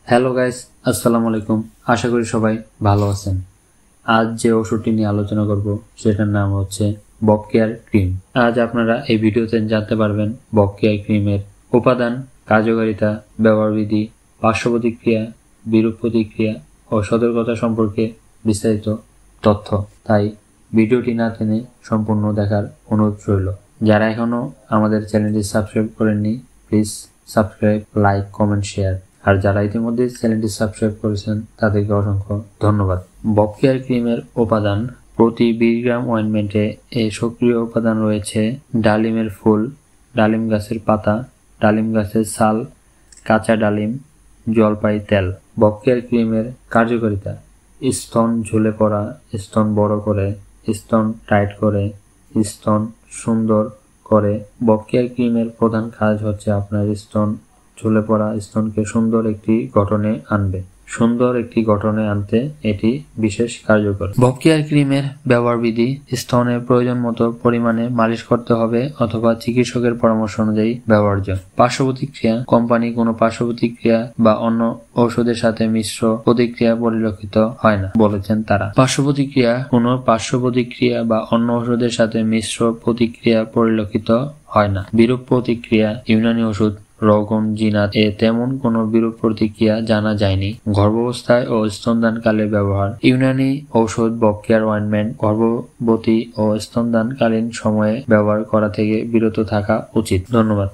Hello guys, আসসালামু আলাইকুম। আশা করি সবাই ভালো আছেন। আজ যে ওষুধটি নিয়ে আলোচনা করব সেটার নাম হচ্ছে বব কেয়ার ক্রিম। আজ আপনারা এই ভিডিওতে জানতে পারবেন বব কেয়ার ক্রিমের উপাদান, কার্যকারিতা, ব্যবহারবিধি, পার্শ্ব প্রতিক্রিয়া, বিরূপ প্রতিক্রিয়া ও সতর্কতা সম্পর্কে বিস্তারিত তথ্য। তাই ভিডিওটি না টেনে সম্পূর্ণ দেখার অনুরোধ রইল। যারা এখনো আমাদের চ্যানেলটি সাবস্ক্রাইব করেননি, please subscribe, like, comment, share. আর যারা ইতিমধ্যে চ্যানেলটি সাবস্ক্রাইব করেছেন তাদেরকে অসংখ্য ধন্যবাদ। বব কেয়ার ক্রিমের উপাদান: প্রতি 20 গ্রাম অয়েন্টমেন্টে এই সক্রিয় উপাদান রয়েছে ডালিমের ফুল, ডালিম গাছের পাতা, ডালিম গাছের ছাল, কাঁচা ডালিম, জলপাই তেল। বব কেয়ার ক্রিমের কার্যকারিতা: স্তন ঝুলে পড়া, স্তন বড় করে, স্তন টাইট করে, স্তন সুন্দর করে। বব কেয়ার ক্রিমের প্রধান কাজ হচ্ছে আপনার স্তন ঝুলে পড়া স্তনকে সুন্দর একটি গঠনে আনতে এটি বিশেষ কার্যকর। বব কেয়ার ক্রিমের ব্যবহারবিধি: স্তনে প্রয়োজন মতো পরিমাণে মালিশ করতে হবে অথবা চিকিৎসকের পরামর্শ অনুযায়ী ব্যবহার্য। পার্শ্ব প্রতিক্রিয়া: কোম্পানি কোনো পার্শ্ব প্রতিক্রিয়া বা অন্য ঔষধের সাথে মিশ্র প্রতিক্রিয়া পরিলক্ষিত হয় না বলেছেন তারা। পার্শ্ব প্রতিক্রিয়া: কোনো পার্শ্ব প্রতিক্রিয়া বা অন্য ঔষধের সাথে মিশ্র প্রতিক্রিয়া পরিলক্ষিত হয় না। বিরূপ প্রতিক্রিয়া: ইউনানি ওষুধ রোগন জিনাত এ তেমন কোনো বিরূপ প্রতিক্রিয়া জানা যায়নি। গর্ভাবস্থায় ও স্তনদানকালে ব্যবহার: ইউনানি ঔষধ বব কেয়ার অয়েন্টমেন্ট গর্ভবতী ও স্তনদানকালীন সময়ে ব্যবহার করা থেকে বিরত থাকা উচিত। ধন্যবাদ।